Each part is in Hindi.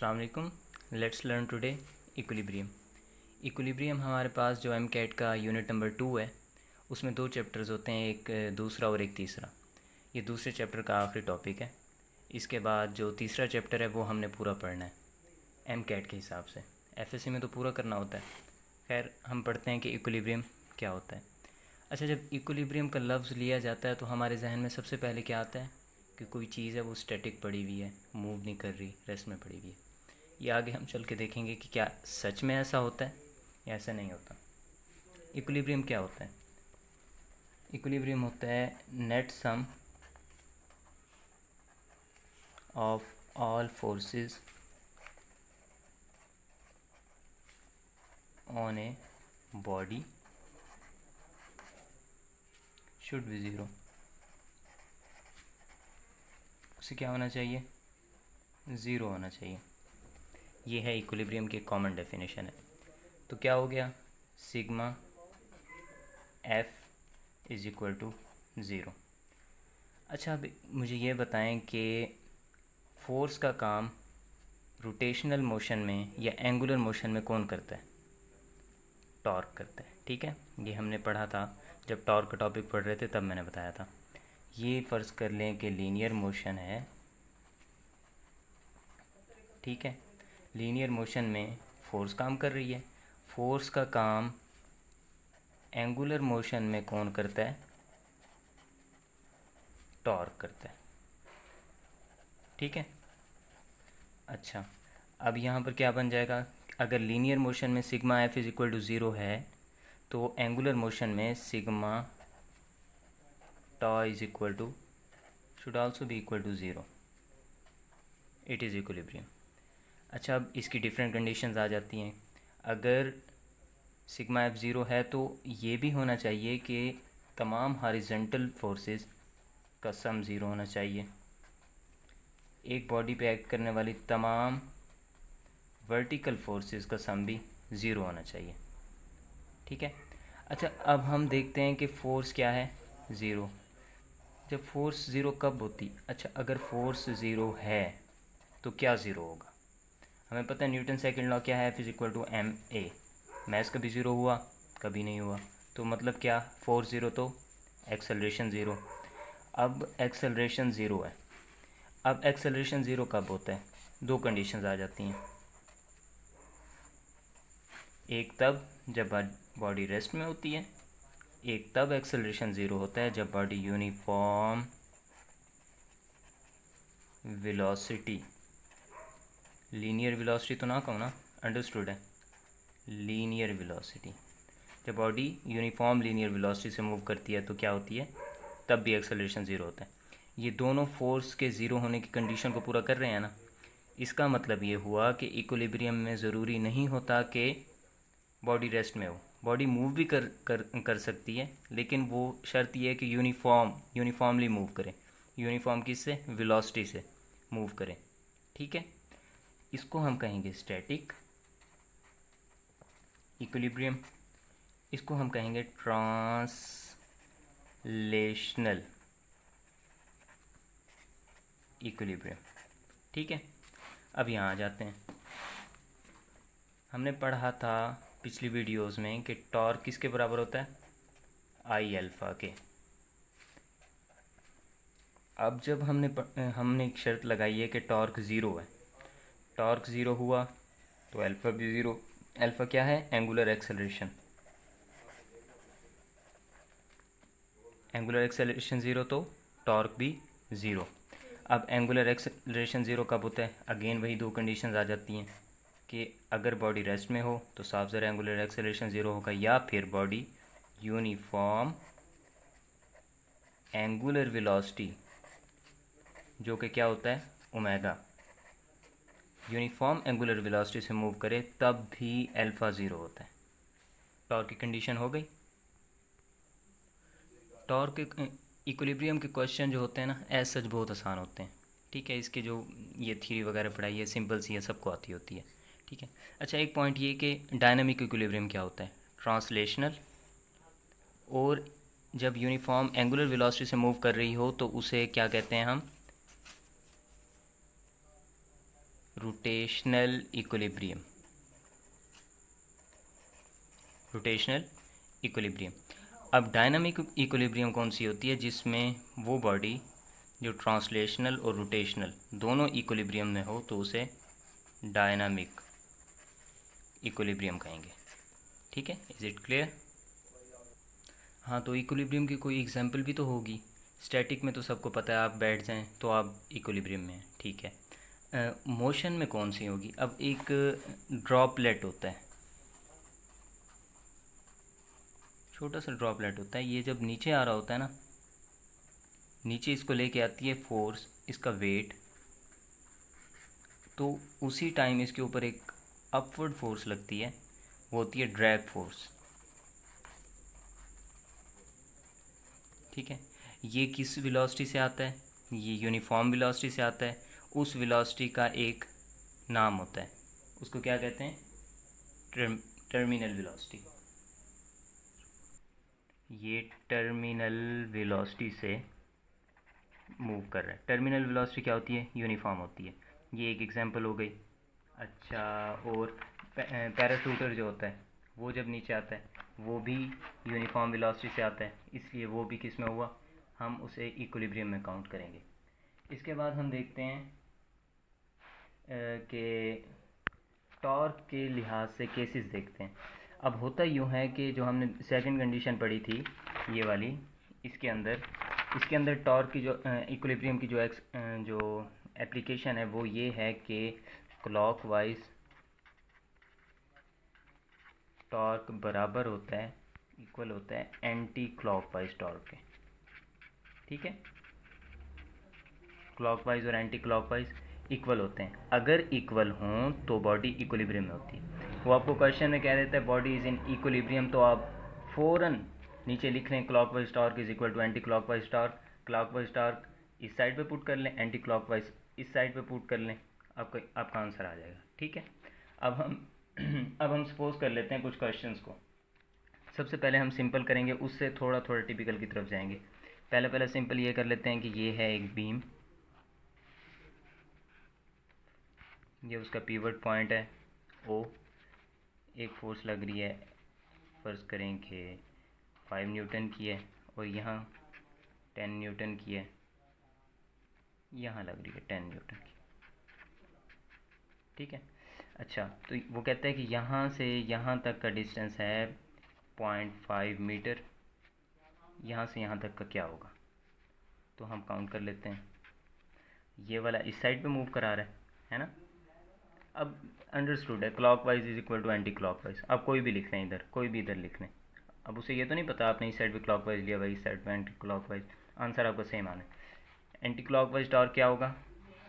अस्सलाम वालेकुम। Let's learn today equilibrium. Equilibrium हमारे पास जो एम कैट का यूनिट नंबर 2 है, उसमें 2 चैप्टर्स होते हैं, एक दूसरा और एक तीसरा। ये दूसरे चैप्टर का आखिरी टॉपिक है। इसके बाद जो तीसरा चैप्टर है वो हमने पूरा पढ़ना है एम कैट के हिसाब से। एफएससी में तो पूरा करना होता है। खैर, हम पढ़ते हैं कि इक्विलिब्रियम क्या होता है। अच्छा, जब इक्विलिब्रियम का लफ्ज़ लिया जाता है तो हमारे जहन में सबसे पहले क्या आता है कि कोई चीज़ है वो स्टैटिक पड़ी हुई है, मूव नहीं कर रही, रेस्ट में पड़ी हुई है। ये आगे हम चल के देखेंगे कि क्या सच में ऐसा होता है या ऐसा नहीं होता। इक्विलिब्रियम क्या होता है? इक्विलिब्रियम होता है net sum of all forces on a body should be zero. उसे क्या होना चाहिए? ज़ीरो होना चाहिए। ये है इक्विलिब्रियम की कॉमन डेफिनेशन है। तो क्या हो गया? Sigma F is equal to zero. अच्छा, अब मुझे ये बताएं कि फोर्स का काम रोटेशनल मोशन में या एंगुलर मोशन में कौन करता है? टॉर्क करता है। ठीक है, ये हमने पढ़ा था जब टॉर्क का टॉपिक पढ़ रहे थे, तब मैंने बताया था। ये फ़र्ज़ कर लें कि लीनियर मोशन है। ठीक है, लीनियर मोशन में फोर्स काम कर रही है। फोर्स का काम एंगुलर मोशन में कौन करता है? टॉर्क करता है। ठीक है। अच्छा, अब यहाँ पर क्या बन जाएगा? अगर लीनियर मोशन में sigma F is equal to zero है तो एंगुलर मोशन में sigma tau is equal to should also be equal to zero. It is equilibrium. अच्छा, अब इसकी डिफरेंट कंडीशंस आ जाती हैं। अगर सिग्मा एफ ज़ीरो है तो ये भी होना चाहिए कि तमाम हॉरिजॉन्टल फोर्सेस का सम ज़ीरो होना चाहिए। एक बॉडी पे एक्ट करने वाली तमाम वर्टिकल फोर्सेस का सम भी ज़ीरो होना चाहिए। ठीक है। अच्छा, अब हम देखते हैं कि फ़ोर्स क्या है? ज़ीरो। जब फोर्स ज़ीरो कब होती? अच्छा, अगर फोर्स ज़ीरो है तो क्या ज़ीरो होगा? हमें पता है न्यूटन सेकंड लॉ क्या है? F is equal to M A. Mass कभी ज़ीरो हुआ? कभी नहीं हुआ। तो मतलब क्या? फोर्स ज़ीरो तो एक्सेलरेशन ज़ीरो। अब एक्सेलरेशन ज़ीरो है। अब एक्सेलरेशन ज़ीरो कब होता है? दो कंडीशंस आ जाती हैं। एक तब जब बॉडी रेस्ट में होती है, एक तब एक्सेलरेशन ज़ीरो होता है जब body uniform velocity, linear velocity तो ना कहूँ ना, अंडरस्टूड है, लीनियर वेलोसिटी। जब बॉडी यूनिफॉर्म लीनियर वेलोसिटी से मूव करती है तो क्या होती है? तब भी एक्सेलरेशन ज़ीरो होता है। ये दोनों फोर्स के ज़ीरो होने की कंडीशन को पूरा कर रहे हैं ना। इसका मतलब ये हुआ कि इक्विलिब्रियम में ज़रूरी नहीं होता कि बॉडी रेस्ट में हो। बॉडी मूव भी कर सकती है, लेकिन वो शर्त ये है कि यूनिफॉर्मली मूव करें। यूनिफॉर्म किससे? वेलोसिटी से मूव करें। ठीक है, इसको हम कहेंगे स्टैटिक इक्विलिब्रियम। इसको हम कहेंगे ट्रांसलेशनल इक्विलिब्रियम। ठीक है, अब यहाँ आ जाते हैं। हमने पढ़ा था पिछली वीडियोस में कि टॉर्क किसके बराबर होता है? आई अल्फ़ा के। अब जब हमने एक शर्त लगाई है कि टॉर्क ज़ीरो है। टॉर्क ज़ीरो हुआ तो अल्फ़ा भी ज़ीरो। अल्फ़ा क्या है? Angular acceleration. Angular acceleration zero तो टॉर्क भी ज़ीरो। अब एंगुलर एक्सेलरेशन ज़ीरो कब होता है? अगेन वही दो कंडीशंस आ जाती हैं कि अगर बॉडी रेस्ट में हो तो साफ ज़रा एंगुलर एक्सेलरेशन ज़ीरो होगा, या फिर बॉडी यूनिफॉर्म एंगुलर वेलोसिटी, जो कि क्या होता है? ओमेगा, यूनिफॉर्म एंगुलर वेलोसिटी से मूव करे तब भी अल्फ़ा ज़ीरो होता है। टॉर्क की कंडीशन हो गई। टॉर्क के इक्विलिब्रियम के क्वेश्चन जो होते हैं ना, एज सच बहुत आसान होते हैं। ठीक है, इसके जो ये थ्योरी वगैरह पढ़ाई है सिंपल सी है, सबको आती होती है। ठीक है। अच्छा, एक पॉइंट ये कि डायनामिक इक्विलिब्रियम क्या होता है? ट्रांसलेशनल। और जब यूनिफॉर्म एंगुलर वेलोसिटी से मूव कर रही हो तो उसे क्या कहते हैं हम? Rotational equilibrium, rotational equilibrium. अब डायनामिक इक्विलिब्रियम कौन सी होती है? जिसमें वो बॉडी जो ट्रांसलेशनल और रोटेशनल दोनों इक्विलिब्रियम में हो तो उसे डायनामिक इक्विलिब्रियम कहेंगे। ठीक है, इज इट क्लियर? हाँ, तो इक्विलिब्रियम की कोई एग्जांपल भी तो होगी। स्टैटिक में तो सबको पता है, आप बैठ जाएं तो आप इक्विलिब्रियम में हैं। ठीक है, मोशन में कौन सी होगी? अब एक ड्रॉपलेट होता है, छोटा सा ड्रॉपलेट होता है, ये जब नीचे आ रहा होता है ना, नीचे इसको लेके आती है फोर्स, इसका वेट, तो उसी टाइम इसके ऊपर एक अपवर्ड फोर्स लगती है, वो होती है ड्रैग फोर्स। ठीक है, ये किस वेलोसिटी से आता है? ये यूनिफॉर्म वेलोसिटी से आता है। उस वेलोसिटी का एक नाम होता है, उसको क्या कहते हैं? Terminal velocity. ये टर्मिनल वेलोसिटी से मूव कर रहा है। टर्मिनल वेलोसिटी क्या होती है? यूनिफॉर्म होती है। ये एक एग्जांपल हो गई। अच्छा, और पैराशूटर जो होता है वो जब नीचे आता है वो भी यूनिफॉर्म वेलोसिटी से आता है, इसलिए वो भी किस में हुआ? हम उसे इक्विलिब्रियम में काउंट करेंगे। इसके बाद हम देखते हैं कि टॉर्क के लिहाज से केसेस देखते हैं। अब होता यूँ है कि जो हमने सेकंड कंडीशन पढ़ी थी ये वाली, इसके अंदर टॉर्क की जो इक्विलिब्रियम की जो एप्लीकेशन है वो ये है कि क्लॉकवाइज टॉर्क बराबर होता है, इक्वल होता है एंटी क्लॉकवाइज टॉर्क के। ठीक है, क्लॉकवाइज और एंटी क्लॉकवाइज इक्वल होते हैं। अगर इक्वल हों तो बॉडी इक्विलिब्रियम में होती है। वो आपको क्वेश्चन में कह देता है बॉडी इज़ इन इक्विलिब्रियम, तो आप फ़ौरन नीचे लिख लें clockwise torque is equal to anti clockwise torque. Clockwise torque इस साइड पे पुट कर लें, एंटी क्लॉकवाइज इस साइड पे पुट कर लें, आपका आंसर आ जाएगा। ठीक है, अब हम सपोज कर लेते हैं कुछ क्वेश्चंस को। सबसे पहले हम सिंपल करेंगे, उससे थोड़ा थोड़ा टिपिकल की तरफ जाएंगे। पहले सिंपल ये कर लेते हैं कि ये है एक बीम, ये उसका पिवट पॉइंट है ओ, एक फोर्स लग रही है, फर्ज करें कि 5 न्यूटन की है, और यहाँ 10 न्यूटन की है, यहाँ लग रही है 10 न्यूटन की। ठीक है, अच्छा, तो वो कहता है कि यहाँ से यहाँ तक का डिस्टेंस है 0.5 मीटर, यहाँ से यहाँ तक का क्या होगा? तो हम काउंट कर लेते हैं। ये वाला इस साइड पे मूव करा रहा है ना। अब अंडरस्टूड है clockwise is equal to anti clockwise. आप कोई भी लिख लें, इधर कोई भी इधर लिख लें, अब उसे ये तो नहीं पता आपने इस साइड पे क्लॉकवाइज लिया भाई, इस साइड पे एंटी क्लॉकवाइज, आंसर आपका सेम आना है। एंटी क्लॉकवाइज टॉर्क क्या होगा?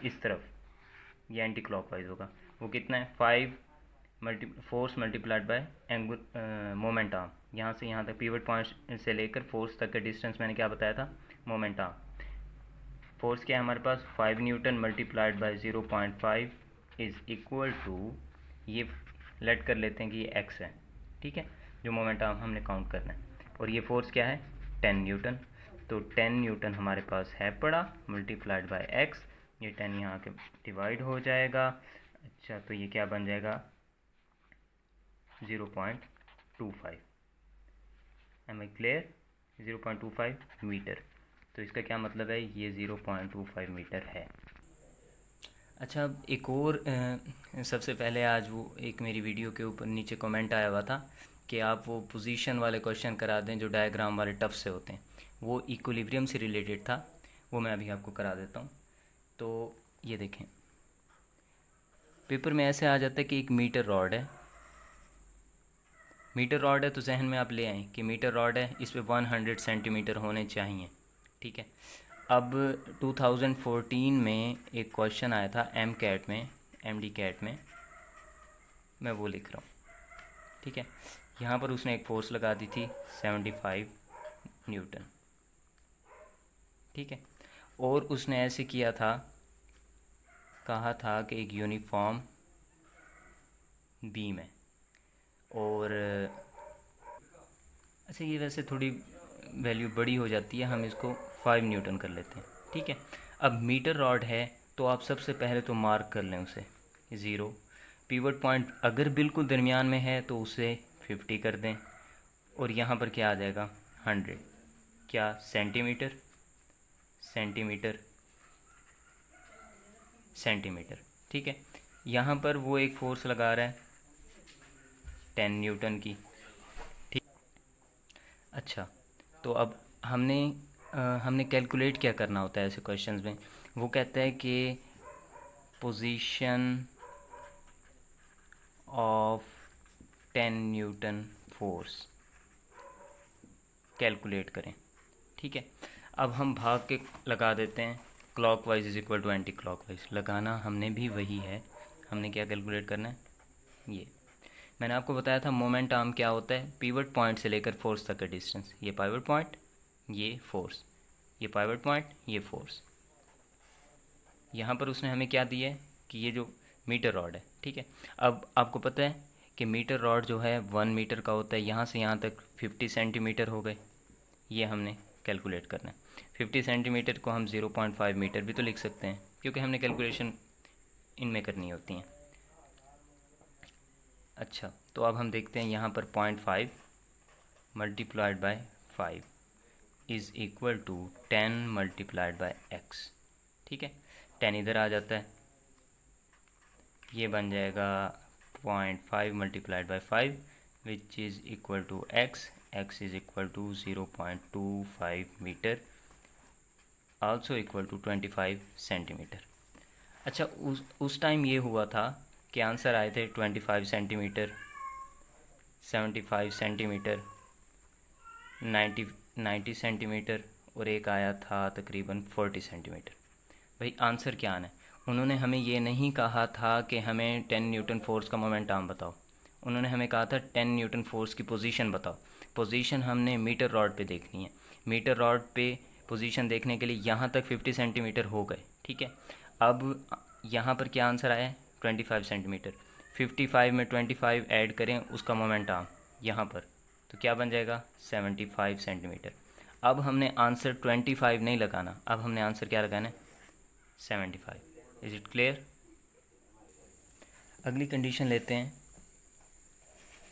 इस तरफ ये एंटी क्लॉकवाइज होगा, वो कितना है? 5 force multiplied by angular moment arm. यहाँ से यहाँ तक पिवट पॉइंट से लेकर फोर्स तक का डिस्टेंस मैंने क्या बताया था? Moment arm. फोर्स क्या है हमारे पास? 5 newton multiplied by 0.5 is equal to, ये लेट कर लेते हैं कि ये एक्स है। ठीक है, जो मोमेंट आर्म हमने काउंट करना है, और ये फोर्स क्या है? 10 न्यूटन। तो 10 न्यूटन हमारे पास है पड़ा, मल्टीप्लाइड बाय एक्स, ये 10 यहाँ के डिवाइड हो जाएगा। अच्छा, तो ये क्या बन जाएगा? 0.25। Am I clear? 0.25 मीटर। तो इसका क्या मतलब है? ये 0.25 मीटर है। अच्छा, अब एक और सबसे पहले आज वो एक मेरी वीडियो के ऊपर नीचे कमेंट आया हुआ था कि आप वो पोजीशन वाले क्वेश्चन करा दें जो डायग्राम वाले टफ से होते हैं, वो इक्विलिब्रियम से रिलेटेड था, वो मैं अभी आपको करा देता हूँ। तो ये देखें, पेपर में ऐसे आ जाता है कि एक मीटर रॉड है, मीटर रॉड है तो जहन में आप ले आएँ कि मीटर रॉड है, इस पर 100 सेंटीमीटर होने चाहिए। ठीक है, अब 2014 में एक क्वेश्चन आया था MCAT में, MD CAT में, मैं वो लिख रहा हूँ। ठीक है, यहाँ पर उसने एक फोर्स लगा दी थी 75 न्यूटन। ठीक है, और उसने ऐसे किया था, कहा था कि एक यूनिफॉर्म बीम है, और अच्छा ये वैसे थोड़ी वैल्यू बड़ी हो जाती है, हम इसको 5 न्यूटन कर लेते हैं। ठीक है, अब मीटर रॉड है तो आप सबसे पहले तो मार्क कर लें उसे ज़ीरो। पिवट पॉइंट अगर बिल्कुल दरमियान में है तो उसे 50 कर दें, और यहाँ पर क्या आ जाएगा 100, क्या सेंटीमीटर, सेंटीमीटर, सेंटीमीटर। ठीक है, यहाँ पर वो एक फोर्स लगा रहा है 10 न्यूटन की। ठीक, अच्छा, तो अब हमने कैलकुलेट क्या करना होता है ऐसे क्वेश्चंस में। वो कहता है कि position of 10 Newton force calculate करें। ठीक है, अब हम भाग के लगा देते हैं, clockwise is equal to anti clockwise. लगाना हमने भी वही है, हमने क्या कैलकुलेट करना है, ये मैंने आपको बताया था मोमेंट आर्म क्या होता है, पिवट पॉइंट से लेकर फोर्स तक का डिस्टेंस। ये पिवट पॉइंट, ये फोर्स, ये पिवट पॉइंट, ये फोर्स। यहाँ पर उसने हमें क्या दिया है कि ये जो मीटर रॉड है। ठीक है, अब आपको पता है कि मीटर रॉड जो है 1 मीटर का होता है, यहाँ से यहाँ तक 50 सेंटीमीटर हो गए। ये हमने कैलकुलेट करना है। 50 सेंटीमीटर को हम 0.5 मीटर भी तो लिख सकते हैं, क्योंकि हमने कैलकुलेशन इनमें करनी होती हैं। अच्छा, तो अब हम देखते हैं यहाँ पर 0.5 multiplied by 5 is equal to 10 multiplied by x। ठीक है, 10 इधर आ जाता है, ये बन जाएगा 0.5 multiplied by 5 which is equal to x। x is equal to 0.25 metre, also equal to 25 centimetre. अच्छा, उस टाइम ये हुआ था कि आंसर आए थे 25 सेंटीमीटर, 75 सेंटीमीटर, 90 सेंटीमीटर, और एक आया था तकरीबन 40 सेंटीमीटर। भाई आंसर क्या आना है? उन्होंने हमें ये नहीं कहा था कि हमें 10 न्यूटन फोर्स का मोमेंट आर्म बताओ, उन्होंने हमें कहा था 10 न्यूटन फोर्स की पोजीशन बताओ। पोजीशन हमने मीटर रॉड पे देखनी है। मीटर रॉड पे पोजीशन देखने के लिए यहाँ तक 50 सेंटीमीटर हो गए। ठीक है, अब यहाँ पर क्या आंसर आया है 25 सेंटीमीटर। 55 में 25 ऐड करें उसका मोमेंट आर्म यहाँ पर, तो क्या बन जाएगा 75 सेंटीमीटर। अब हमने आंसर 25 नहीं लगाना, अब हमने आंसर क्या लगाना है 75। Is it clear? अगली कंडीशन लेते हैं,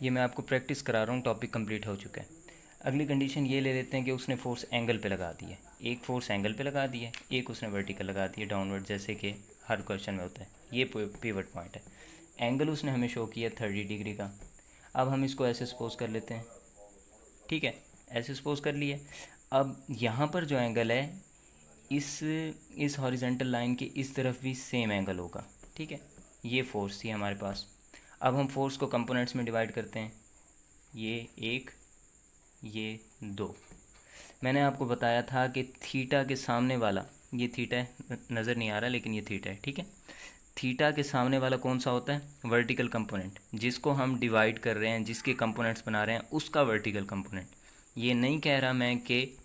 ये मैं आपको प्रैक्टिस करा रहा हूँ, टॉपिक कंप्लीट हो चुका है। अगली कंडीशन ये ले लेते हैं कि उसने फोर्स एंगल पे लगा दी है। एक फोर्स एंगल पे लगा दी है, एक उसने वर्टिकल लगा दी है डाउनवर्ड, जैसे कि हर क्वेश्चन में होता है। ये पिवट पॉइंट है, एंगल उसने हमें शो किया 30 डिग्री का। अब हम इसको ऐसे सपोज कर लेते हैं। ठीक है, ऐसे सपोज कर लिए। अब यहाँ पर जो एंगल है इस हॉरिजेंटल लाइन के इस तरफ भी सेम एंगल होगा। ठीक है, ये फोर्स थी हमारे पास। अब हम फोर्स को कंपोनेंट्स में डिवाइड करते हैं, ये 1, ये 2। मैंने आपको बताया था कि थीटा के सामने वाला, ये थीटा है, नज़र नहीं आ रहा लेकिन ये थीटा है। ठीक है, थीटा के सामने वाला कौन सा होता है वर्टिकल कंपोनेंट, जिसको हम डिवाइड कर रहे हैं, जिसके कंपोनेंट्स बना रहे हैं, उसका वर्टिकल कंपोनेंट। ये नहीं कह रहा मैं कि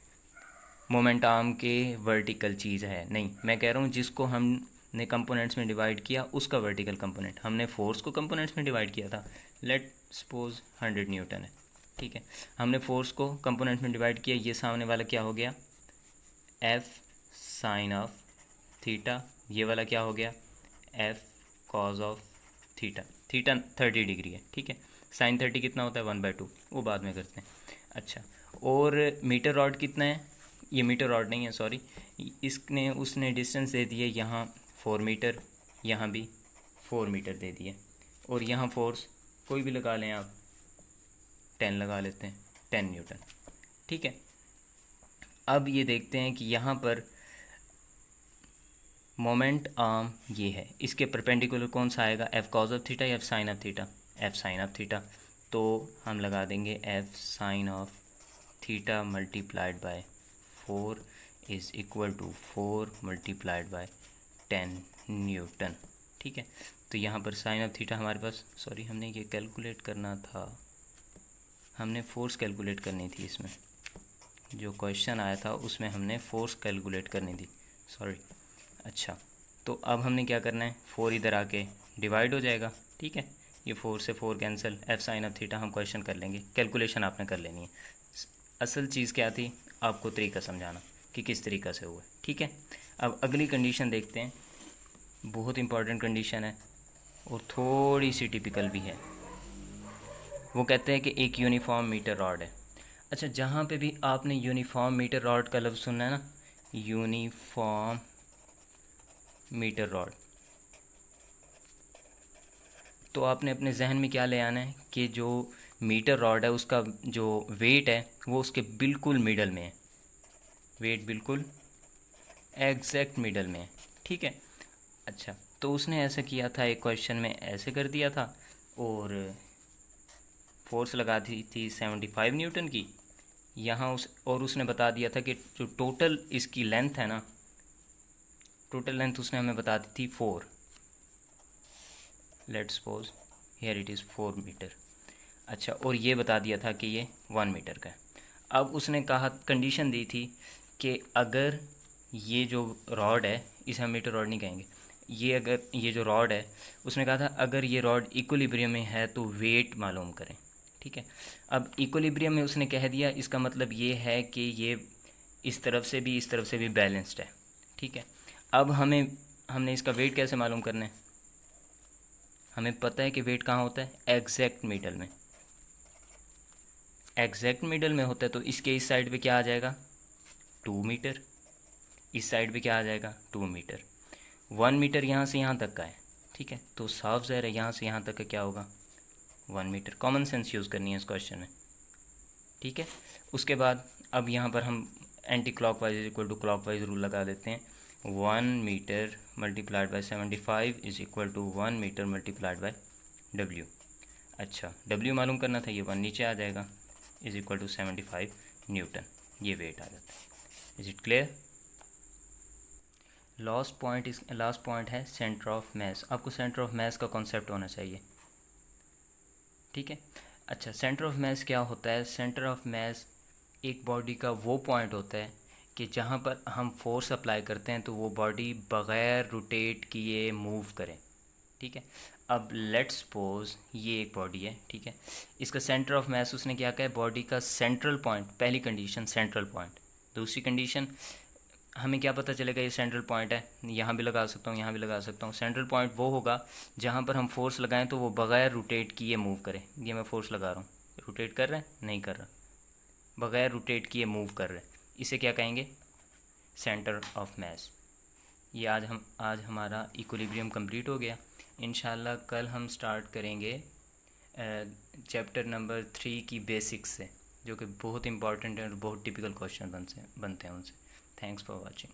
मोमेंट आर्म के वर्टिकल चीज़ है, नहीं, मैं कह रहा हूँ जिसको हमने कंपोनेंट्स में डिवाइड किया उसका वर्टिकल कंपोनेंट। हमने फोर्स को कंपोनेंट्स में डिवाइड किया था, लेट सपोज 100 न्यूटन है। ठीक है, हमने फोर्स को कंपोनेंट्स में डिवाइड किया, ये सामने वाला क्या हो गया F साइन ऑफ थीटा, ये वाला क्या हो गया F cos of theta. Theta 30 degree है। ठीक है, साइन 30 कितना होता है 1/2, वो बाद में करते हैं। अच्छा, और मीटर रॉड कितना है, ये मीटर रॉड नहीं है सॉरी, इसने उसने डिस्टेंस दे दिए यहाँ 4 मीटर, यहाँ भी 4 मीटर दे दिए, और यहाँ फोर्स कोई भी लगा लें आप, 10 लगा लेते हैं, 10 न्यूटन। ठीक है, अब ये देखते हैं कि यहाँ पर मोमेंट आर्म ये है, इसके परपेंडिकुलर कौन सा आएगा, F कॉज ऑफ थीटा या F sine of theta, F sine of theta. तो हम लगा देंगे F sine of theta multiplied by 4 is equal to 4 multiplied by 10 newton. ठीक है, तो यहाँ पर साइन ऑफ थीटा हमारे पास, सॉरी हमने ये कैलकुलेट करना था, हमने फोर्स कैलकुलेट करनी थी, इसमें जो क्वेश्चन आया था उसमें हमने फोर्स कैलकुलेट करनी थी, सॉरी। अच्छा, तो अब हमने क्या करना है, 4 इधर आके डिवाइड हो जाएगा। ठीक है, ये 4 से 4 cancel, F sine of theta हम क्वेश्चन कर लेंगे, कैलकुलेशन आपने कर लेनी है। असल चीज़ क्या थी, आपको तरीका समझाना कि किस तरीक़ा से हुआ है। ठीक है, अब अगली कंडीशन देखते हैं, बहुत इंपॉर्टेंट कंडीशन है, और थोड़ी सी टिपिकल भी है। वो कहते हैं कि एक यूनिफॉर्म मीटर रॉड है। अच्छा, जहाँ पे भी आपने यूनिफॉर्म मीटर रॉड का लफ्ज़ सुनना है ना, यूनिफॉर्म मीटर रॉड, तो आपने अपने जहन में क्या ले आना है कि जो मीटर रॉड है उसका जो वेट है वो उसके बिल्कुल मिडल में है, वेट बिल्कुल एग्जैक्ट मिडल में है। ठीक है। अच्छा, तो उसने ऐसा किया था, एक क्वेश्चन में ऐसे कर दिया था और फोर्स लगा दी थी 75 न्यूटन की यहाँ और उसने बता दिया था कि जो टोटल इसकी लेंथ है ना, टोटल लेंथ उसने हमें बता दी थी 4, let's suppose here it is 4 metre. अच्छा, और ये बता दिया था कि ये 1 मीटर का है। अब उसने कहा, कंडीशन दी थी कि अगर ये जो रॉड है, इसे हम मीटर रॉड नहीं कहेंगे, ये अगर ये जो रॉड है, उसने कहा था अगर ये रॉड इक्विलिब्रियम में है तो वेट मालूम करें। ठीक है। अब इक्विलिब्रियम में उसने कह दिया, इसका मतलब ये है कि ये इस तरफ से भी इस तरफ से भी बैलेंस्ड है। ठीक है। अब हमने इसका वेट कैसे मालूम करना है? हमें पता है कि वेट कहाँ होता है, एग्जैक्ट मिडल में। एग्जैक्ट मिडल में होता है तो इसके इस साइड पे क्या आ जाएगा, 2 मीटर, इस साइड पे क्या आ जाएगा, 2 मीटर। 1 मीटर यहाँ से यहाँ तक का है। ठीक है, तो साफ ज़ाहिर है यहाँ से यहाँ तक का क्या होगा, 1 मीटर। कॉमन सेंस यूज़ करनी है इस क्वेश्चन में। ठीक है। उसके बाद अब यहाँ पर हम anti clockwise equal to clockwise rule लगा देते हैं। 1 metre multiplied by 75 is equal to 1 metre multiplied by W. अच्छा, डब्ल्यू मालूम करना था, ये 1 नीचे आ जाएगा, इज इक्वल टू 75 न्यूटन, ये वेट आ जाता है। Is it clear? Last point है सेंटर ऑफ मास। आपको सेंटर ऑफ मास का कॉन्सेप्ट होना चाहिए। ठीक है। अच्छा, सेंटर ऑफ मास क्या होता है? सेंटर ऑफ मास एक बॉडी का वो पॉइंट होता है कि जहाँ पर हम फोर्स अप्लाई करते हैं तो वो बॉडी बग़ैर रोटेट किए मूव करे। ठीक है। अब लेट्स सपोज ये एक बॉडी है। ठीक है। इसका सेंटर ऑफ मास उसने क्या कहा है, बॉडी का सेंट्रल पॉइंट। पहली कंडीशन सेंट्रल पॉइंट। दूसरी कंडीशन, हमें क्या पता चलेगा ये सेंट्रल पॉइंट है, यहाँ भी लगा सकता हूँ, यहाँ भी लगा सकता हूँ। सेंट्रल पॉइंट वो होगा जहाँ पर हम फोर्स लगाएं तो वो बग़ैर रोटेट किए मूव करे। ये मैं फोर्स लगा रहा हूँ, रोटेट कर रहा है, नहीं कर रहा, बग़ैर रोटेट किए मूव कर रहे हैं, इसे क्या कहेंगे, सेंटर ऑफ मास। ये आज हमारा इक्विलिब्रियम कंप्लीट हो गया। इंशाल्लाह कल हम स्टार्ट करेंगे चैप्टर नंबर 3 की बेसिक्स से, जो कि बहुत इंपॉर्टेंट है और बहुत टिपिकल क्वेश्चन बनते हैं उनसे। Thanks for watching.